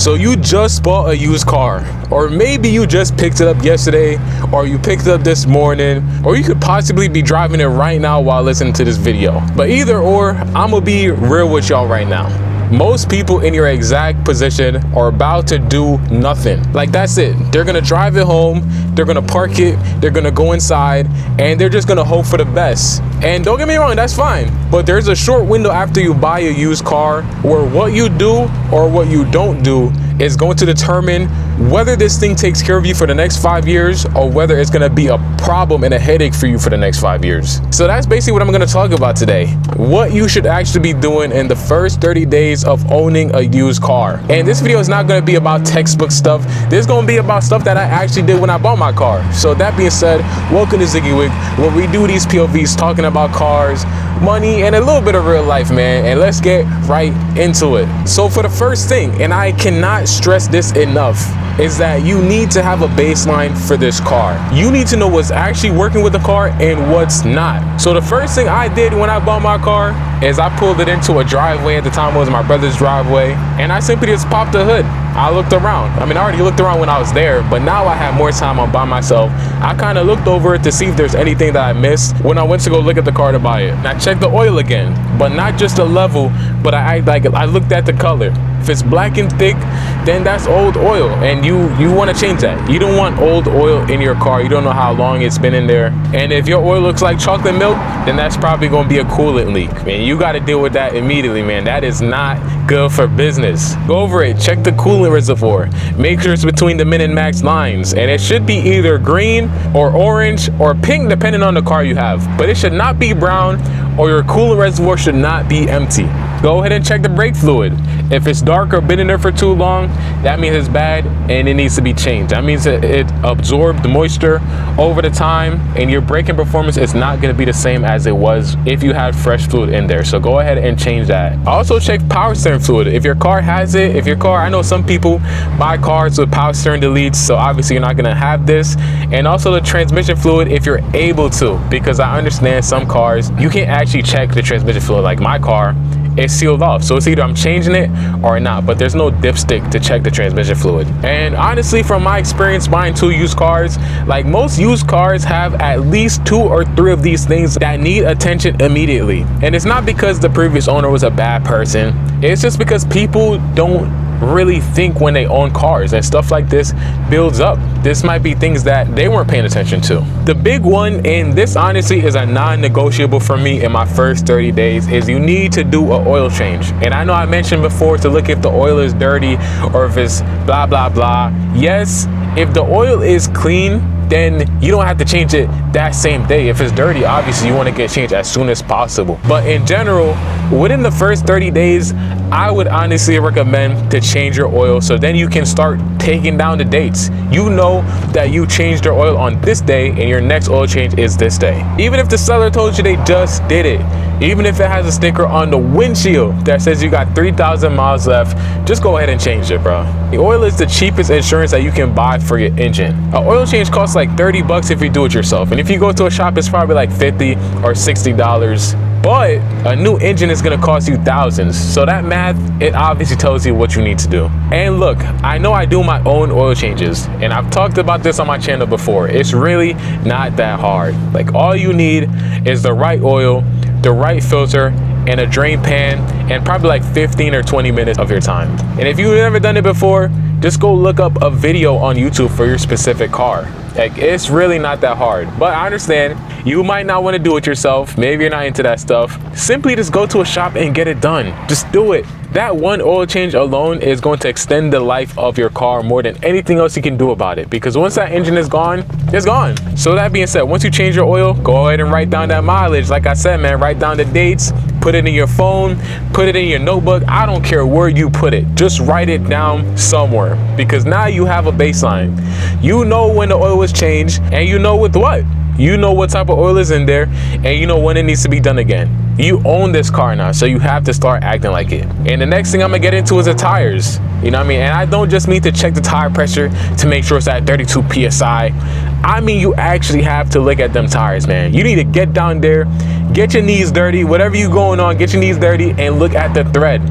So you just bought a used car, or maybe you just picked it up yesterday, or you picked it up this morning, or you could possibly be driving it right now while listening to this video. But either or, I'm gonna be real with y'all right now. Most people in your exact position are about to do nothing. Like, that's it. They're gonna drive it home, they're gonna park it, they're gonna go inside, and they're just gonna hope for the best. And don't get me wrong, that's fine. But there's a short window after you buy a used car where what you do or what you don't do is going to determine whether this thing takes care of you for the next 5 years or whether it's gonna be a problem and a headache for you for the next 5 years. So that's basically what I'm gonna talk about today. What you should actually be doing in the first 30 days of owning a used car. And this video is not gonna be about textbook stuff. This is gonna be about stuff that I actually did when I bought my car. So that being said, welcome to Zigiwik, where we do these POVs talking about cars, money, and a little bit of real life, man. And let's get right into it. So for the first thing, and I cannot stress this enough, is that you need to have a baseline for this car. You need to know what's actually working with the car and what's not. So the first thing I did when I bought my car is I pulled it into a driveway. At the time it was my brother's driveway, and I simply just popped the hood. I looked around. I mean, I already looked around when I was there, but now I have more time on by myself. I kind of looked over it to see if there's anything that I missed when I went to go look at the car to buy it. And I checked the oil again, but not just the level, but I looked at the color. If it's black and thick, then that's old oil, and you want to change that. You don't want old oil in your car. You don't know how long it's been in there. And if your oil looks like chocolate milk, then that's probably going to be a coolant leak. Man, you got to deal with that immediately, man. That is not good for business. Go over it, check the coolant reservoir, make sure it's between the min and max lines, and it should be either green or orange or pink depending on the car you have, but it should not be brown, or your coolant reservoir should not be empty. Go ahead and check the brake fluid. If it's dark or been in there for too long, that means it's bad and it needs to be changed. That means that it absorbed the moisture over the time, and your braking performance is not going to be the same as it was if you had fresh fluid in there. So go ahead and change that. Also check power steering fluid. If your car has it, I know some people buy cars with power steering deletes, so obviously you're not going to have this. And also the transmission fluid if you're able to, because I understand some cars you can't actually check the transmission fluid. Like my car, it's sealed off, so it's either I'm changing it or not, but there's no dipstick to check the transmission fluid. And honestly, from my experience buying 2 used cars, like most used cars have at least 2 or 3 of these things that need attention immediately. And it's not because the previous owner was a bad person, it's just because people don't really think when they own cars, and stuff like this builds up. This might be things that they weren't paying attention to. The big one, and this honestly is a non-negotiable for me in my first 30 days, is you need to do an oil change. And I know I mentioned before to look if the oil is dirty or if it's blah blah blah. Yes, if the oil is clean, then you don't have to change it that same day. If it's dirty, obviously you want to get changed as soon as possible. But in general, within the first 30 days, I would honestly recommend to change your oil, so then you can start taking down the dates. You know that you changed your oil on this day and your next oil change is this day. Even if the seller told you they just did it, even if it has a sticker on the windshield that says you got 3,000 miles left, just go ahead and change it, bro. The oil is the cheapest insurance that you can buy for your engine. An oil change costs like 30 bucks if you do it yourself, and if you go to a shop, it's probably like $50 or $60. But a new engine is gonna cost you thousands. So that math, it obviously tells you what you need to do. And look, I know I do my own oil changes, and I've talked about this on my channel before. It's really not that hard. Like, all you need is the right oil, the right filter, and a drain pan, and probably like 15 or 20 minutes of your time. And if you've never done it before, just go look up a video on YouTube for your specific car. Like, it's really not that hard. But I understand you might not want to do it yourself. Maybe you're not into that stuff. Simply just go to a shop and get it done. Just do it. That one oil change alone is going to extend the life of your car more than anything else you can do about it, because once that engine is gone, it's gone. So that being said, once you change your oil, go ahead and write down that mileage. Like I said, man, write down the dates, put it in your phone, put it in your notebook. I don't care where you put it, just write it down somewhere, because now you have a baseline. You know when the oil was changed, and you know with what. You know what type of oil is in there, and you know when it needs to be done again. You own this car now, so you have to start acting like it. And the next thing I'm gonna get into is the tires. You know what I mean? And I don't just mean to check the tire pressure to make sure it's at 32 PSI. I mean, you actually have to look at them tires, man. You need to get down there, Get your knees dirty, whatever you going on, get your knees dirty and look at the thread.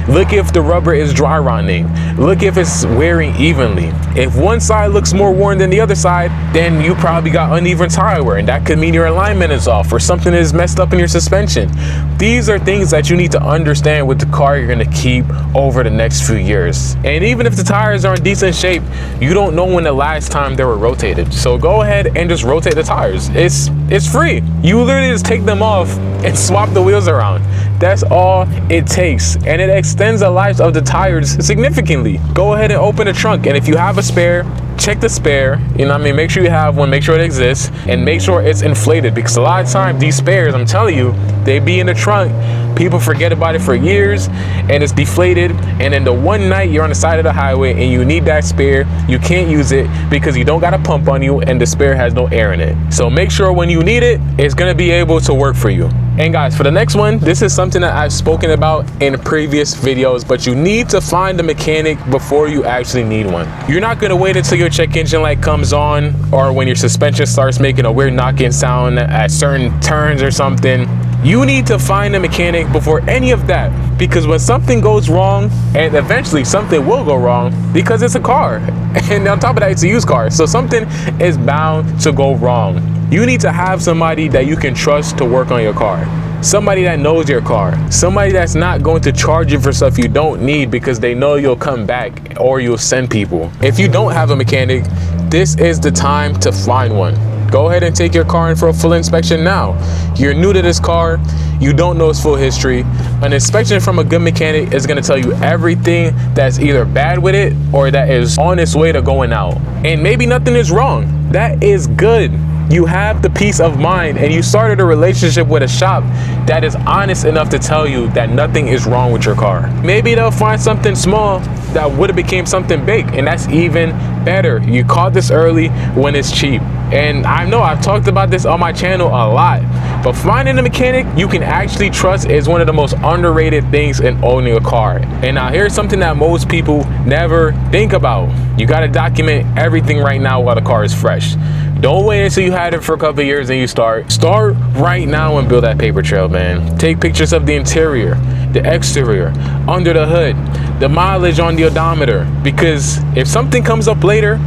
Look if the rubber is dry rotting. Look if it's wearing evenly. If one side looks more worn than the other side, then you probably got uneven tire wear, and that could mean your alignment is off or something is messed up in your suspension. These are things that you need to understand with the car you're gonna keep over the next few years. And even if the tires are in decent shape, you don't know when the last time they were rotated. So go ahead and just rotate the tires. It's free. You literally just take them off and swap the wheels around. That's all it takes, and it extends the life of the tires significantly. Go ahead and open the trunk, and if you have a spare, check the spare, you know what I mean? Make sure you have one, make sure it exists, and make sure it's inflated, because a lot of times these spares, I'm telling you, they be in the trunk. People forget about it for years, and it's deflated, and then the one night you're on the side of the highway and you need that spare, you can't use it because you don't got a pump on you and the spare has no air in it. So make sure when you need it, it's gonna be able to work for you. And guys, for the next one, this is something that I've spoken about in previous videos, but you need to find a mechanic before you actually need one. You're not gonna wait until your check engine light comes on or when your suspension starts making a weird knocking sound at certain turns or something. You need to find a mechanic before any of that, because when something goes wrong, and eventually something will go wrong because it's a car, and on top of that, it's a used car, so something is bound to go wrong. You need to have somebody that you can trust to work on your car. Somebody that knows your car. Somebody that's not going to charge you for stuff you don't need because they know you'll come back or you'll send people. If you don't have a mechanic, this is the time to find one. Go ahead and take your car in for a full inspection now. You're new to this car, you don't know its full history. An inspection from a good mechanic is gonna tell you everything that's either bad with it or that is on its way to going out. And maybe nothing is wrong. That is good. You have the peace of mind, and you started a relationship with a shop that is honest enough to tell you that nothing is wrong with your car. Maybe they'll find something small that would have became something big, and that's even better. You caught this early when it's cheap. And I know I've talked about this on my channel a lot, but finding a mechanic you can actually trust is one of the most underrated things in owning a car. And now here's something that most people never think about. You gotta document everything right now while the car is fresh. Don't wait until you had it for a couple of years and you start right now and build that paper trail, man. Take pictures of the interior, the exterior, under the hood, the mileage on the odometer, because if something comes up later,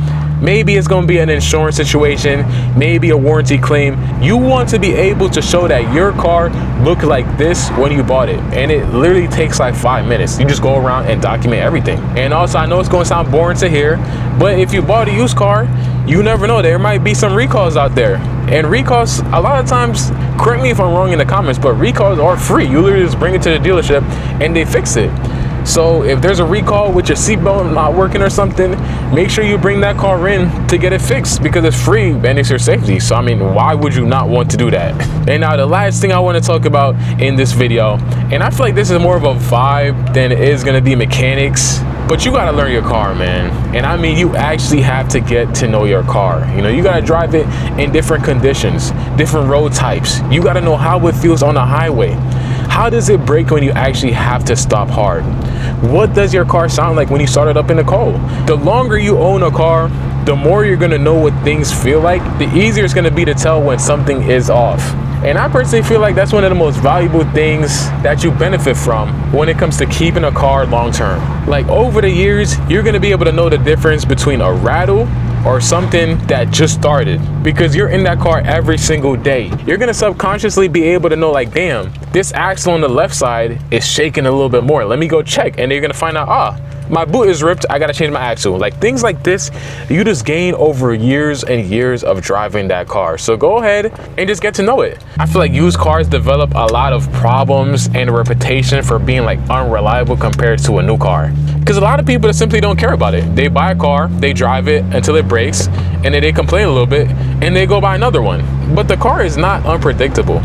maybe it's gonna be an insurance situation, maybe a warranty claim. You want to be able to show that your car looked like this when you bought it. And it literally takes like 5 minutes. You just go around and document everything. And also, I know it's gonna sound boring to hear, but if you bought a used car, you never know, there might be some recalls out there. And recalls, a lot of times, correct me if I'm wrong in the comments, but recalls are free. You literally just bring it to the dealership and they fix it. So if there's a recall with your seatbelt not working or something, make sure you bring that car in to get it fixed, because it's free and it's your safety. So I mean, why would you not want to do that? And now the last thing I want to talk about in this video, and I feel like this is more of a vibe than it is going to be mechanics, but you got to learn your car, man. And I mean, you actually have to get to know your car. You know, you got to drive it in different conditions, different road types. You got to know how it feels on the highway. How does it brake when you actually have to stop hard? What does your car sound like when you start it up in the cold? The longer you own a car, the more you're gonna know what things feel like, the easier it's gonna be to tell when something is off. And I personally feel like that's one of the most valuable things that you benefit from when it comes to keeping a car long term. Like over the years, you're gonna be able to know the difference between a rattle or something that just started, because you're in that car every single day. You're gonna subconsciously be able to know, like, damn, this axle on the left side is shaking a little bit more. Let me go check. And you're gonna find out, my boot is ripped, I gotta change my axle. Like things like this, you just gain over years and years of driving that car. So go ahead and just get to know it. I feel like used cars develop a lot of problems and a reputation for being like unreliable compared to a new car. Because a lot of people simply don't care about it. They buy a car, they drive it until it breaks, and then they complain a little bit, and they go buy another one. But the car is not unpredictable.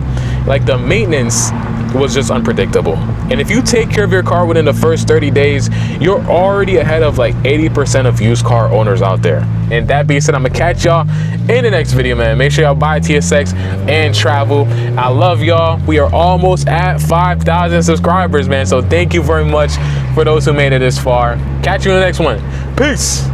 Like the maintenance was just unpredictable. And if you take care of your car within the first 30 days, you're already ahead of like 80% of used car owners out there. And that being said, I'm gonna catch y'all in the next video, man. Make sure y'all buy TSX and travel. I love y'all. We are almost at 5,000 subscribers, man. So thank you very much for those who made it this far. Catch you in the next one. Peace.